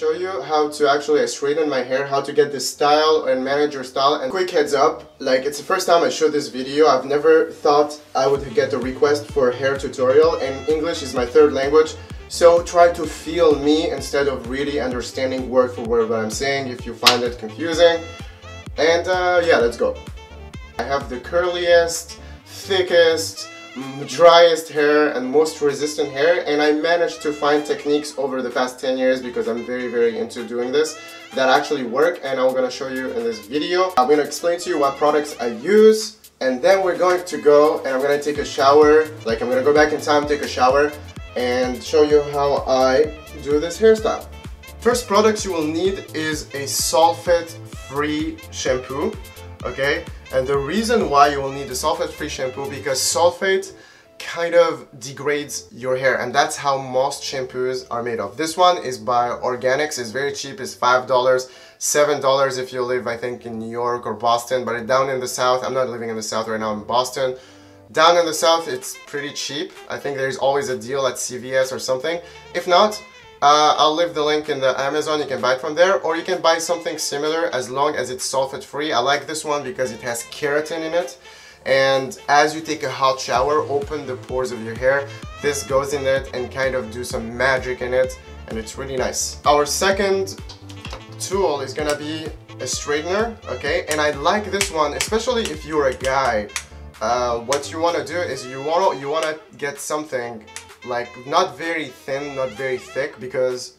show you how to actually straighten my hair, how to get this style and manage your style. And quick heads up, like it's the first time I showed this video. I've never thought I would get a request for a hair tutorial, and English is my third language. So try to feel me instead of really understanding word for word what I'm saying if you find it confusing. And yeah, let's go. I have the curliest, thickest, driest hair and most resistant hair, and I managed to find techniques over the past 10 years because I'm very into doing this that actually work, and I'm gonna show you in this video. I'm gonna explain to you what products I use, and then we're going to go and I'm gonna take a shower. Like, I'm gonna go back in time, take a shower, and show you how I do this hairstyle. First product you will need is a sulfate-free shampoo, okay? And the reason why you will need a sulfate-free shampoo, because sulfate kind of degrades your hair, and that's how most shampoos are made of. This one is by Organics, it's very cheap, it's $5, $7 if you live, I think, in New York or Boston, but down in the South, I'm not living in the South right now, I'm in Boston. Down in the South, it's pretty cheap. I think there's always a deal at CVS or something. If not, I'll leave the link in the Amazon, you can buy it from there, or you can buy something similar as long as it's sulfate free. I like this one because it has keratin in it, and as you take a hot shower, open the pores of your hair, this goes in it and kind of do some magic in it, and it's really nice. Our second tool is gonna be a straightener, okay? And I like this one, especially if you're a guy. What you want to do is you want to get something like not very thin, not very thick, because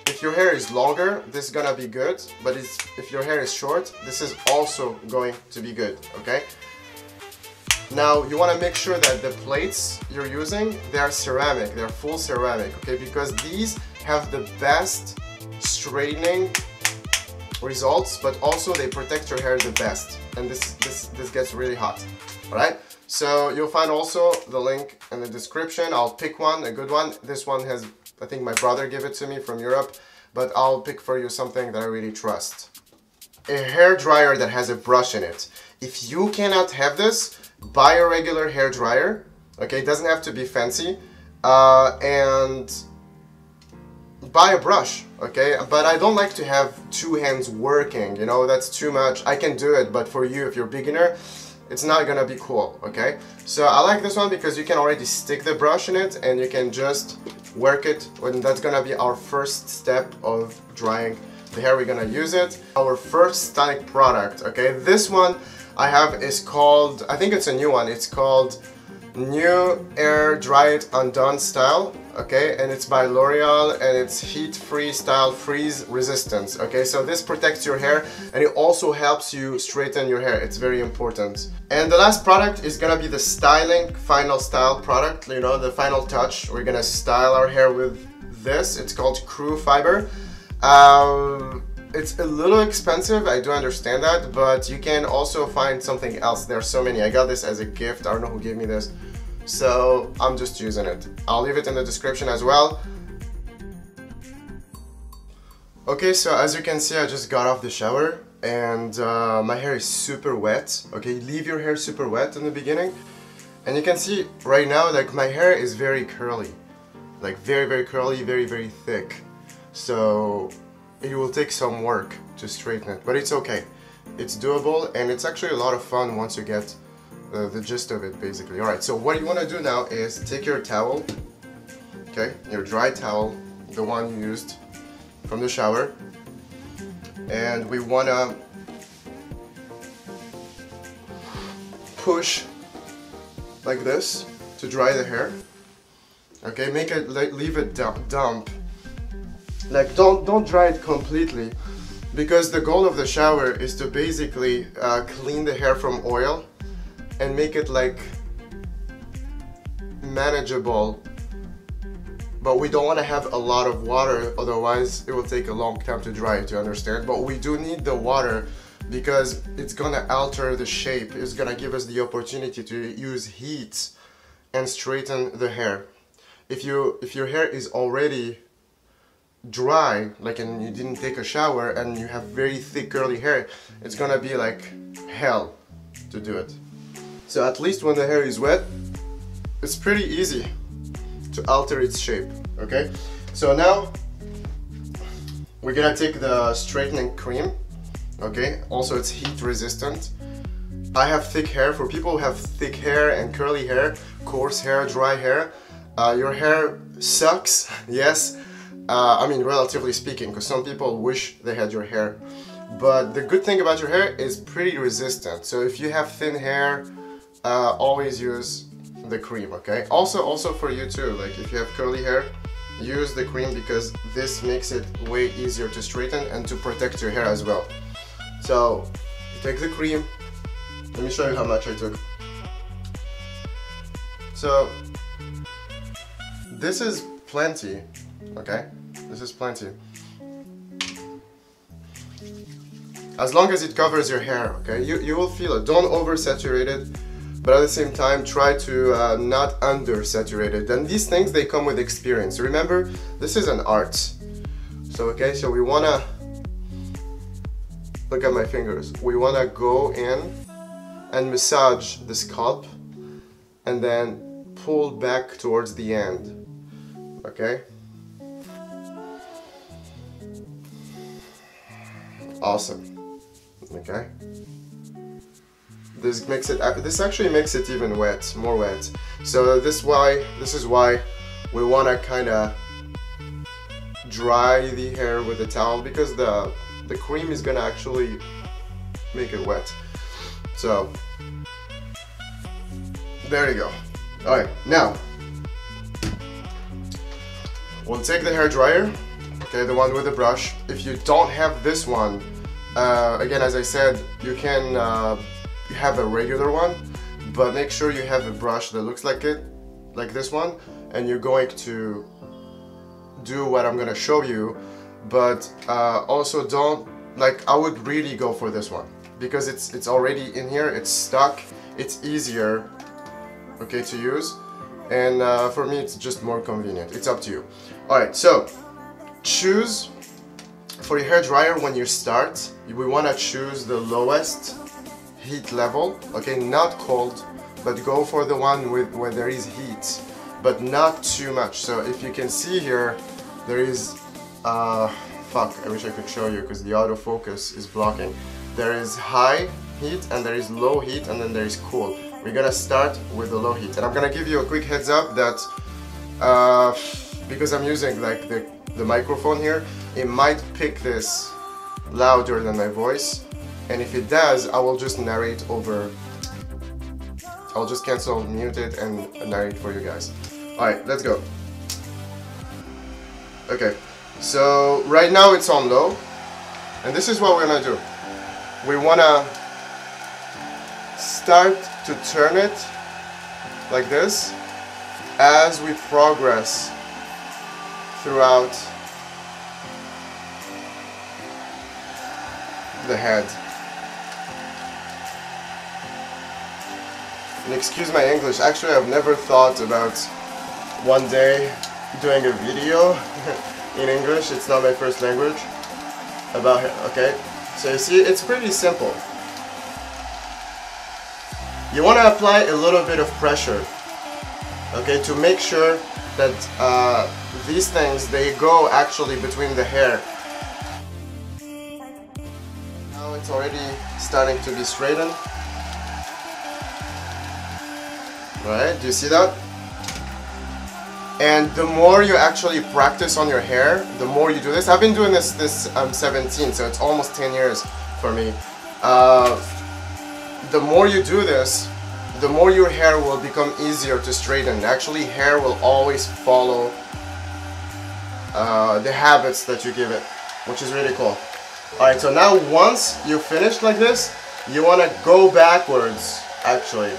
if your hair is longer, this is gonna be good, but if your hair is short, this is also going to be good, okay? Now you want to make sure that the plates you're using, they are ceramic, they're full ceramic, okay? Because these have the best straightening results, but also they protect your hair the best, and this gets really hot. All right, so you'll find also the link in the description. I'll pick one, a good one. This one has, I think my brother gave it to me from Europe, but I'll pick for you something that I really trust. A hair dryer that has a brush in it. If you cannot have this, buy a regular hair dryer, okay? It doesn't have to be fancy, and buy a brush, okay? But I don't like to have two hands working, you know, that's too much. I can do it, but for you, if you're a beginner, it's not gonna be cool, okay? So I like this one because you can already stick the brush in it and you can just work it, and that's gonna be our first step of drying the hair. We're gonna use it. Our first styling product, okay? This one I have is called, I think it's a new one, it's called New Air Dry It Undone Style, okay? And it's by L'Oreal, and it's heat-free style, freeze resistance, okay? So this protects your hair, and it also helps you straighten your hair. It's very important. And the last product is gonna be the styling final style product, you know, the final touch. We're gonna style our hair with this. It's called Crew Fiber. It's a little expensive, I do understand that, but you can also find something else. There are so many. I got this as a gift. I don't know who gave me this, so I'm just using it. I'll leave it in the description as well. Okay, so as you can see, I just got off the shower, and my hair is super wet. Okay, leave your hair super wet in the beginning, and you can see right now, like, my hair is very curly, like very curly, very thick. So it will take some work to straighten it, but it's okay. It's doable, and it's actually a lot of fun once you get the gist of it, basically. Alright, so what you want to do now is take your towel, okay, your dry towel, the one you used from the shower, and we want to push like this to dry the hair, okay? Make it, like, leave it dump. Like, don't dry it completely, because the goal of the shower is to basically clean the hair from oil and make it like manageable, but we don't want to have a lot of water, otherwise it will take a long time to dry it, you understand? But we do need the water because it's gonna alter the shape, it's gonna give us the opportunity to use heat and straighten the hair. If your hair is already dry, like, and you didn't take a shower and you have very thick curly hair, it's gonna be like hell to do it. So at least when the hair is wet, it's pretty easy to alter its shape, okay? So now we're gonna take the straightening cream. Okay, also it's heat resistant. I have thick hair. For people who have thick hair and curly hair, coarse hair, dry hair, your hair sucks, yes. I mean, relatively speaking, because some people wish they had your hair. But the good thing about your hair is pretty resistant. So if you have thin hair, always use the cream, okay? Also for you too, like if you have curly hair, use the cream because this makes it way easier to straighten and to protect your hair as well. So, you take the cream. Let me show you how much I took. So, this is plenty, okay? This is plenty. As long as it covers your hair, okay? You will feel it. Don't oversaturate it, but at the same time, try to not undersaturate it. And these things, they come with experience. Remember, this is an art. So, okay, so we wanna, look at my fingers. We wanna go in and massage the scalp and then pull back towards the end, okay? Awesome, okay? This makes it, this actually makes it even wet, more wet. So this is why we wanna kinda dry the hair with a towel because the cream is gonna actually make it wet. So, there you go. Alright, now, we'll take the hair dryer, okay, the one with the brush. If you don't have this one, again, as I said, you can have a regular one, but make sure you have a brush that looks like it, like this one, and you're going to do what I'm gonna show you, but also don't, like, I would really go for this one because it's already in here, it's stuck, it's easier, okay, to use, and for me it's just more convenient. It's up to you. Alright, so choose for your hair dryer. When you start, we want to choose the lowest heat level, okay, not cold, but go for the one where there is heat, but not too much. So if you can see here, there is fuck, I wish I could show you because the autofocus is blocking. There is high heat and there is low heat and then there is cool. We're gonna start with the low heat, and I'm gonna give you a quick heads up that because I'm using like the microphone here, it might pick this louder than my voice, and if it does, I will just narrate over. I'll just cancel, mute it, and narrate for you guys. Alright, let's go. Okay, so right now it's on low, and this is what we're gonna do. We wanna start to turn it like this as we progress throughout the head. And excuse my English, actually I've never thought about one day doing a video in English. It's not my first language. About, okay, so you see, it's pretty simple. You want to apply a little bit of pressure, okay, to make sure that these things, they go actually between the hair. Now it's already starting to be straightened. Right, do you see that? And the more you actually practice on your hair, the more you do this. I've been doing this I'm 17, so it's almost 10 years for me. The more you do this, the more your hair will become easier to straighten. Actually, hair will always follow the habits that you give it, which is really cool. Alright, so now once you finished like this, you want to go backwards, actually,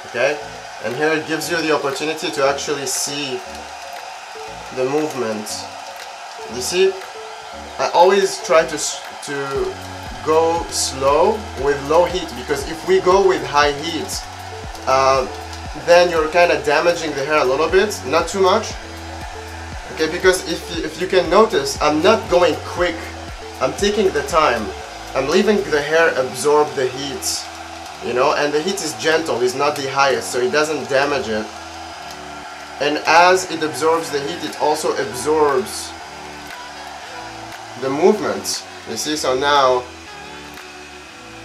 okay? And here it gives you the opportunity to actually see the movement. You see, I always try to go slow with low heat, because if we go with high heat, then you're kind of damaging the hair a little bit, not too much. Okay, because if you can notice, I'm not going quick. I'm taking the time. I'm leaving the hair absorb the heat. You know, and the heat is gentle, it's not the highest, so it doesn't damage it. And as it absorbs the heat, it also absorbs the movements. You see, so now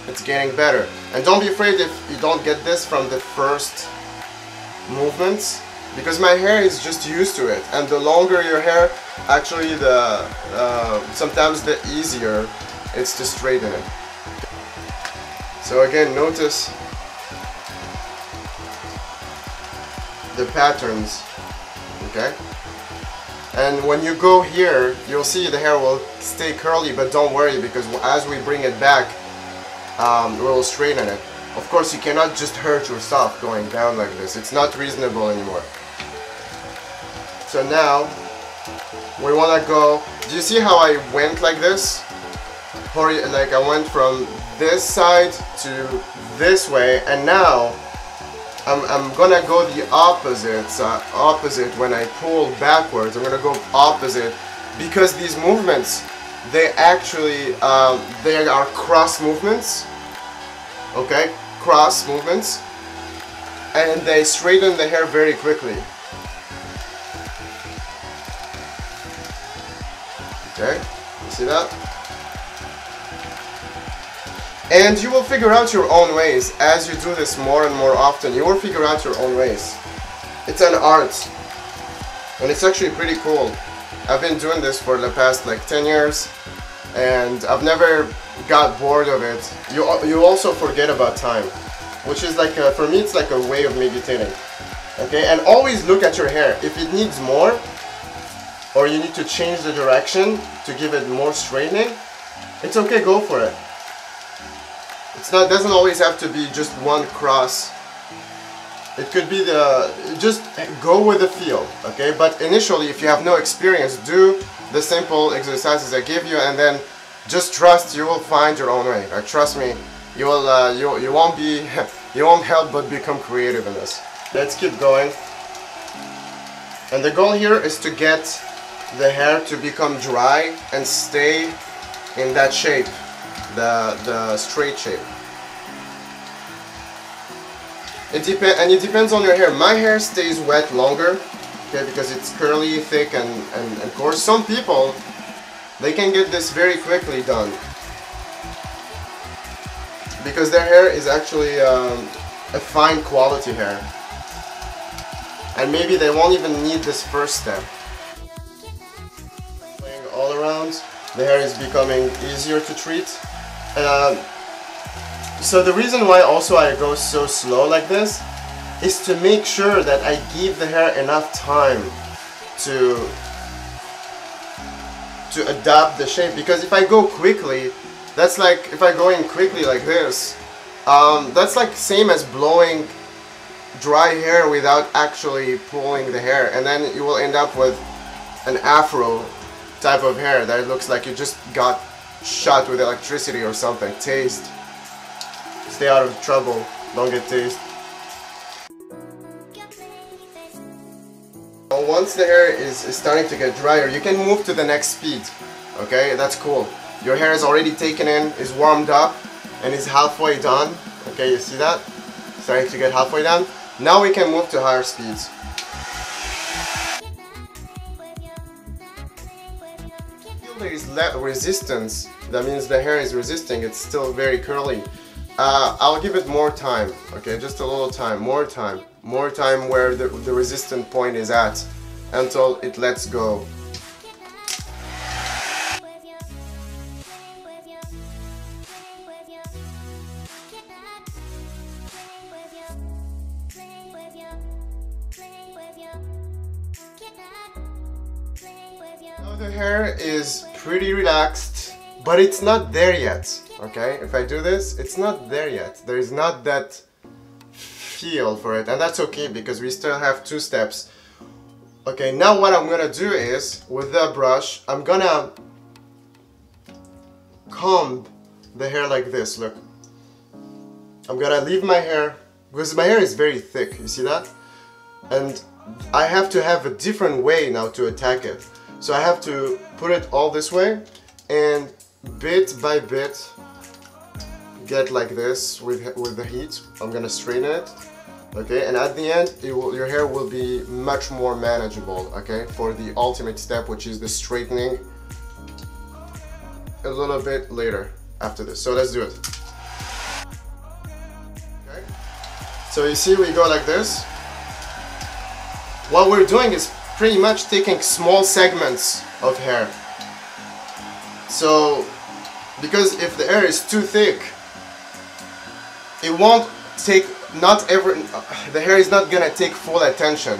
it's getting better. And don't be afraid if you don't get this from the first movements, because my hair is just used to it, and the longer your hair, actually sometimes the easier it's to straighten it. So again, notice the patterns, okay? And when you go here, you'll see the hair will stay curly, but don't worry, because as we bring it back, we'll straighten it. Of course, you cannot just hurt yourself going down like this. It's not reasonable anymore. So now, we want to go, do you see how I went like this? Like I went from this side to this way, and now I'm gonna go the opposite when I pull backwards. I'm gonna go opposite, because these movements, they actually, they are cross movements, okay? Cross movements, and they straighten the hair very quickly. Okay, you see that? And you will figure out your own ways as you do this more and more often. You will figure out your own ways. It's an art, and it's actually pretty cool. I've been doing this for the past like 10 years, and I've never got bored of it. You also forget about time, which is like for me, it's like a way of meditating. Okay, and always look at your hair. If it needs more, or you need to change the direction to give it more straightening, it's okay, go for it. It doesn't always have to be just one cross. It could be just go with the feel, okay? But initially, if you have no experience, do the simple exercises I give you, and then just trust you will find your own way. Trust me, you will. You won't be. You won't help but become creative in this. Let's keep going. And the goal here is to get the hair to become dry and stay in that shape, the straight shape. It depends on your hair. My hair stays wet longer, okay, because it's curly, thick, and coarse. Some people, they can get this very quickly done, because their hair is actually a fine quality hair, and maybe they won't even need this first step. Playing all around, the hair is becoming easier to treat. So the reason why also I go so slow like this is to make sure that I give the hair enough time to adapt the shape, because if I go quickly, that's like, if I go in quickly like this, that's like same as blowing dry hair without actually pulling the hair, and then you will end up with an afro type of hair that it looks like you just got shot with electricity or something. Taste. Stay out of trouble, don't get tased. Once the hair is starting to get drier, you can move to the next speed, okay? That's cool. Your hair is already taken in, is warmed up, and is halfway done. Okay, you see that? Starting to get halfway done. Now we can move to higher speeds. There is resistance, that means the hair is resisting, it's still very curly. I'll give it more time, okay, just a little time, more time where the resistant point is at, until it lets go. Now the hair is pretty relaxed, but it's not there yet, okay? If I do this, it's not there yet. There is not that feel for it, and that's okay, because we still have 2 steps. Okay, now what I'm gonna do is, with the brush, I'm gonna comb the hair like this, look. I'm gonna leave my hair, because my hair is very thick, you see that? And I have to have a different way now to attack it. So I have to put it all this way, and bit by bit get like this with the heat. I'm gonna straighten it, okay, and at the end your hair will be much more manageable, okay, for the ultimate step, which is the straightening a little bit later after this. So let's do it. Okay. So you see we go like this. What we're doing is pretty much taking small segments of hair. So, because if the hair is too thick, it won't take, the hair is not gonna take full attention.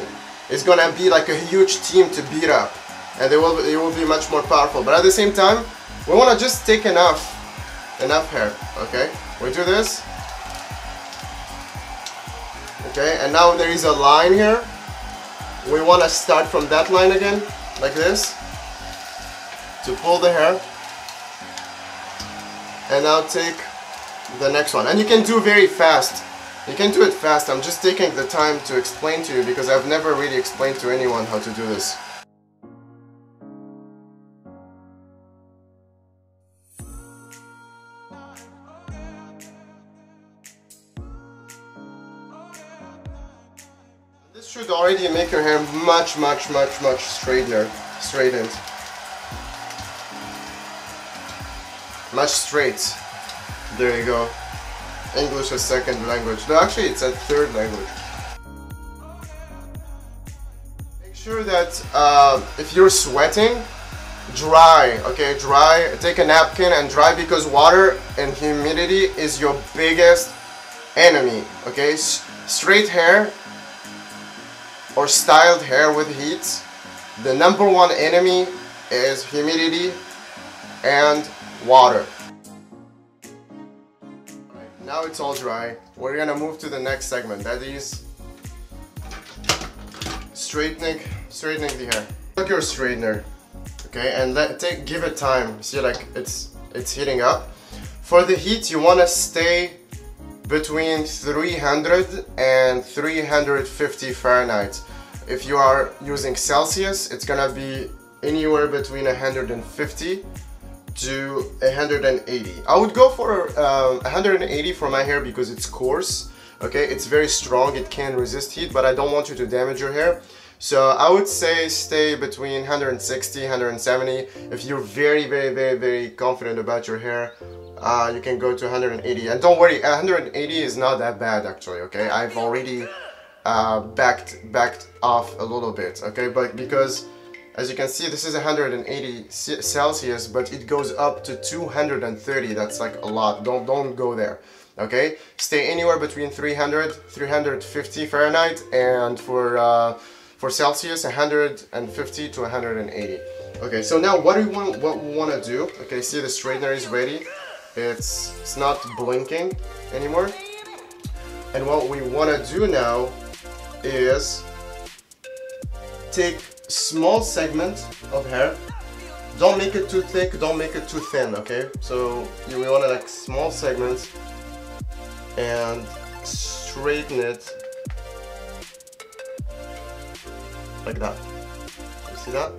It's gonna be like a huge team to beat up, and it will be much more powerful. But at the same time, we wanna just take enough hair, okay? We do this. Okay, and now there is a line here. We want to start from that line again, like this, to pull the hair, and now take the next one. And you can do very fast. You can do it fast. I'm just taking the time to explain to you because I've never really explained to anyone how to do this. This should already make your hair much straightened. Much straight. There you go. English is second language. No, actually it's a third language. Make sure that if you're sweating, dry, okay? Dry. Take a napkin and dry, because water and humidity is your biggest enemy, okay? Straight hair or styled hair with heat, the #1 enemy is humidity and water. Right, now it's all dry. We're gonna move to the next segment, that is straightening the hair. Take your straightener, okay, and give it time. See, like it's heating up. For the heat, you wanna stay between 300 and 350 Fahrenheit. If you are using Celsius, it's gonna be anywhere between 150 to 180. I would go for 180 for my hair because it's coarse, okay? It's very strong, it can resist heat, but I don't want you to damage your hair. So I would say stay between 160, 170. If you're very confident about your hair, you can go to 180. And don't worry, 180 is not that bad actually, okay? I've already backed off a little bit, okay? But because, as you can see, this is 180 Celsius, but it goes up to 230. That's like a lot. Don't go there, okay? Stay anywhere between 300, 350 Fahrenheit, and for Celsius, 150 to 180. Okay, so now what we want to do? Okay, see, the straightener is ready. It's not blinking anymore. And what we want to do now is take small segment of hair. Don't make it too thick, don't make it too thin, okay? So we want to like small segments and straighten it like that. You see that?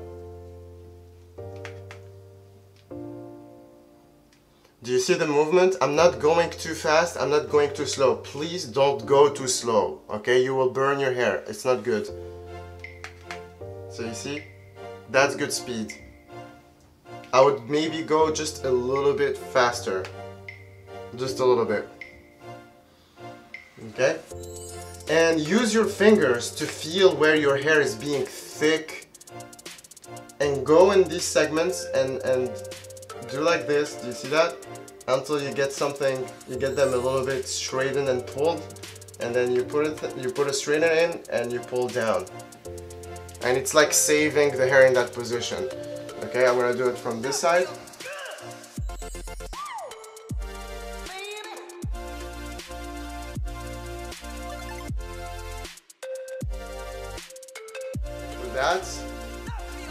Do you see the movement? I'm not going too fast, I'm not going too slow. Please don't go too slow, okay? You will burn your hair, it's not good. So you see? That's good speed. I would maybe go just a little bit faster. Just a little bit. Okay? And use your fingers to feel where your hair is being thick. And go in these segments and do like this. Do you see that? Until you get something, you get them a little bit straightened and pulled. And then you put a straightener in and you pull down. And it's like saving the hair in that position. Okay, I'm gonna do it from this side. With that,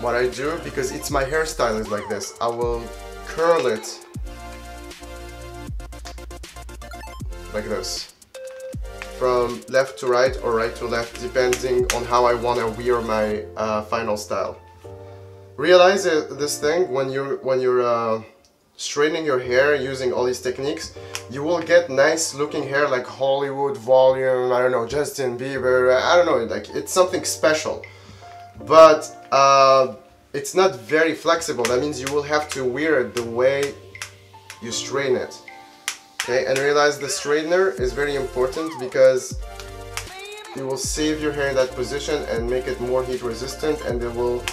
what I do, because it's my hairstyle is like this, I will curl it like this. From left to right or right to left, depending on how I want to wear my final style. Realize this thing, when you're straightening your hair using all these techniques, you will get nice looking hair like Hollywood volume, I don't know, Justin Bieber, I don't know, like it's something special. But it's not very flexible. That means you will have to wear it the way you straighten it. Okay, and realize the straightener is very important because it will save your hair in that position and make it more heat resistant, and it will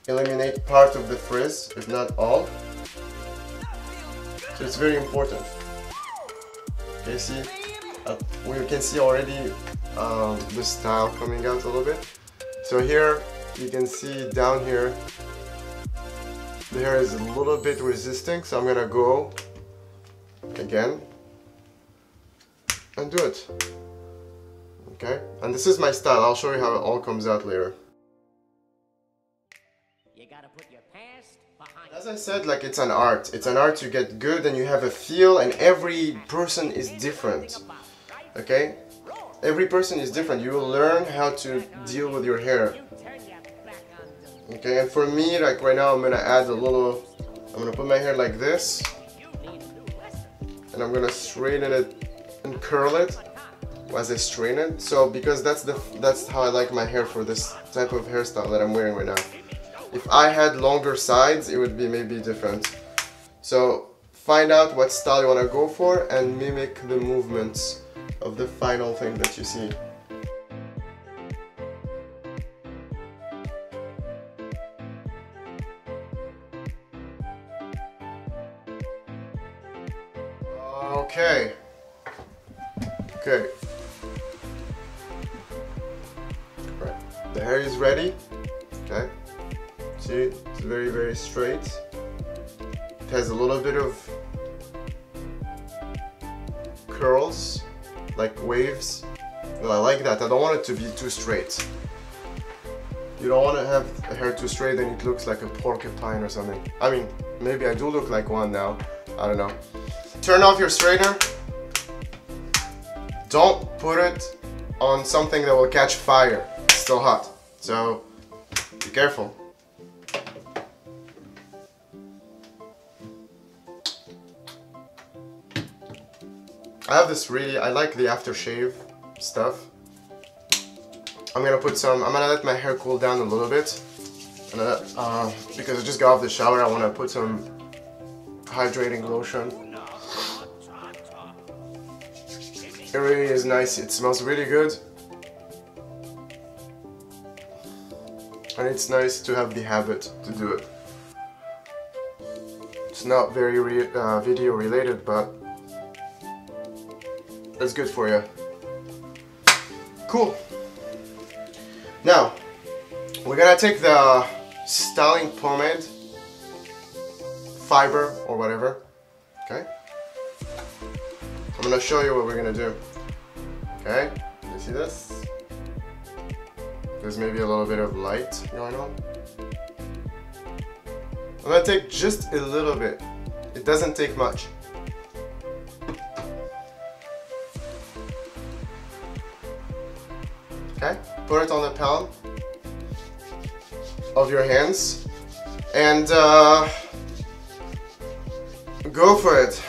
eliminate part of the frizz, if not all. So it's very important. Okay, see, we can see already the style coming out a little bit. So here you can see down here the hair is a little bit resisting, so I'm gonna go again and do it. Okay, and this is my style. I'll show you how it all comes out later. You gotta put your past behind. As I said, like, it's an art. It's an art to get good, and you have a feel, and every person is different. Okay? Every person is different. You will learn how to deal with your hair. Okay, and for me, like right now, I'm gonna add a little, I'm gonna put my hair like this, and I'm gonna straighten it and curl it as I straighten it. So because that's how I like my hair for this type of hairstyle that I'm wearing right now. If I had longer sides, it would be maybe different. So find out what style you want to go for and mimic the movements of the final thing that you see. Okay. Okay. Right. The hair is ready. Okay. See, it's very, very straight. It has a little bit of curls, like waves. Well, I like that. I don't want it to be too straight. You don't want to have the hair too straight and it looks like a porcupine or something. I mean, maybe I do look like one now. I don't know. Turn off your straightener. Don't put it on something that will catch fire. It's still hot. So, be careful. I have this really, I like the aftershave stuff. I'm gonna let my hair cool down a little bit. And, because I just got off the shower, I wanna put some hydrating lotion. It really is nice, it smells really good. And it's nice to have the habit to do it. It's not very video related, but that's good for you. Cool. Now, we're gonna take the styling pomade, fiber or whatever, okay? I'm gonna show you what we're gonna do. Okay, you see this? There's maybe a little bit of light going on. I'm gonna take just a little bit. It doesn't take much. Okay, put it on the palm of your hands and go for it.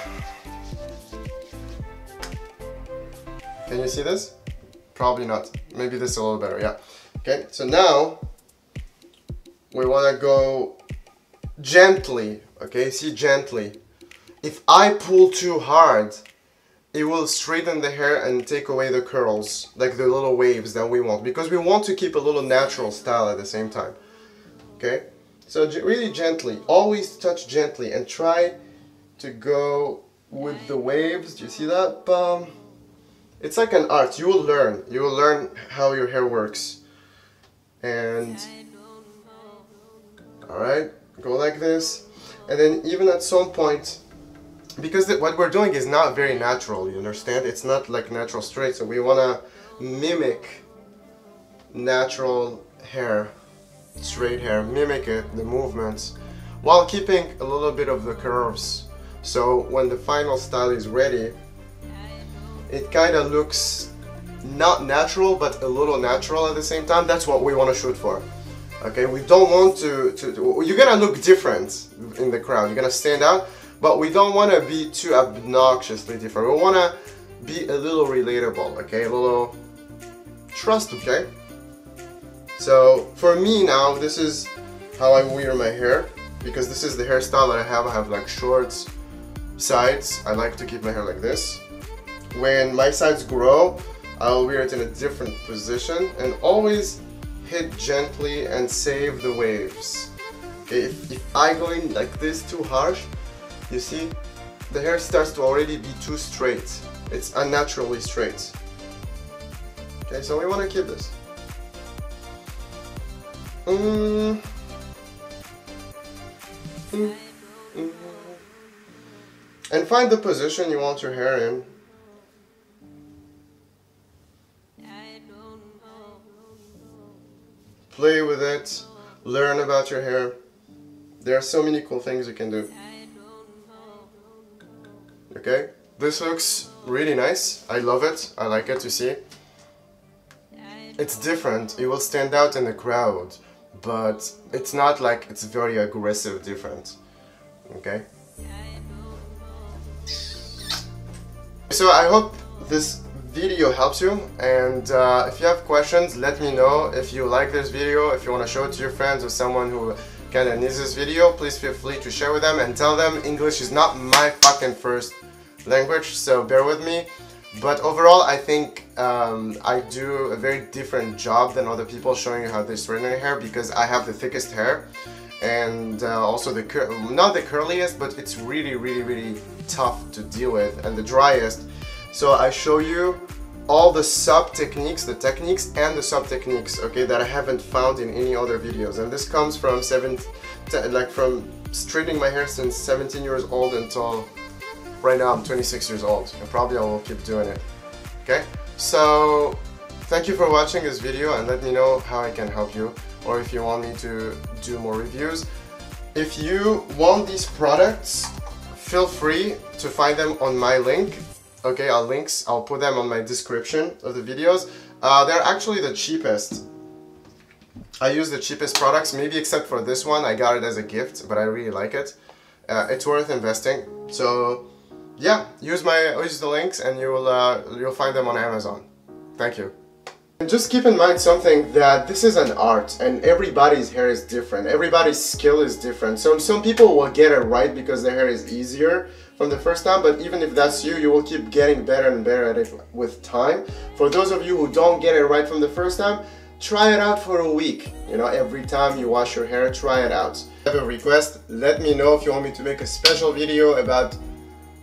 Can you see this? Probably not. Maybe this is a little better, yeah. Okay, so now we want to go gently, okay? See, gently. If I pull too hard, it will straighten the hair and take away the curls, like the little waves that we want, because we want to keep a little natural style at the same time. Okay? So really gently, always touch gently and try to go with the waves. Do you see that? It's like an art. You will learn how your hair works. And alright, go like this. And then even at some point, because what we're doing is not very natural, you understand? It's not like natural straight, so we want to mimic natural hair, straight hair, mimic it, the movements, while keeping a little bit of the curves. So when the final style is ready, it kind of looks not natural, but a little natural at the same time. That's what we want to shoot for. Okay, we don't want you're gonna look different in the crowd, you're gonna stand out, but we don't want to be too obnoxiously different. We want to be a little relatable, okay? A little trust, okay? So for me now, this is how I wear my hair, because this is the hairstyle that I have. I have like shorts, sides, I like to keep my hair like this. When my sides grow, I'll wear it in a different position and always hit gently and save the waves. Okay, if I go in like this too harsh, you see, the hair starts to already be too straight. It's unnaturally straight. Okay, so we want to keep this. And find the position you want your hair in. Play with it, learn about your hair. There are so many cool things you can do. Okay, this looks really nice. I love it. I like it to see. It's different. It will stand out in the crowd, but it's not like it's very aggressive different. Okay. So I hope this video helps you, and if you have questions, let me know. If you like this video, if you want to show it to your friends or someone who kind of needs this video, please feel free to share with them and tell them English is not my fucking first language, so bear with me. But overall, I think I do a very different job than other people showing you how they straighten their hair, because I have the thickest hair and also not the curliest, but it's really tough to deal with, and the driest. So I show you all the sub techniques, the techniques and the sub techniques, okay, that I haven't found in any other videos. And this comes from from straightening my hair since 17 years old until right now I'm 26 years old, and probably I will keep doing it. Okay, so thank you for watching this video, and let me know how I can help you, or if you want me to do more reviews. If you want these products, feel free to find them on my link. Okay, I'll put them on my description of the videos. They're actually the cheapest. I use the cheapest products, maybe except for this one. I got it as a gift, but I really like it. It's worth investing. So yeah, use the links, and you'll find them on Amazon. Thank you. And just keep in mind something, that this is an art, and everybody's hair is different. Everybody's skill is different. So some people will get it right because their hair is easier from the first time, but even if that's you, you will keep getting better and better at it with time. For those of you who don't get it right from the first time, try it out for a week. You know, every time you wash your hair, try it out. If you have a request, let me know if you want me to make a special video about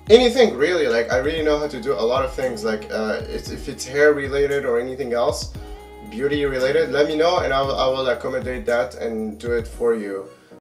anything, really. Like, I really know how to do a lot of things, like if it's hair related or anything else, beauty related, let me know, and I will accommodate that and do it for you.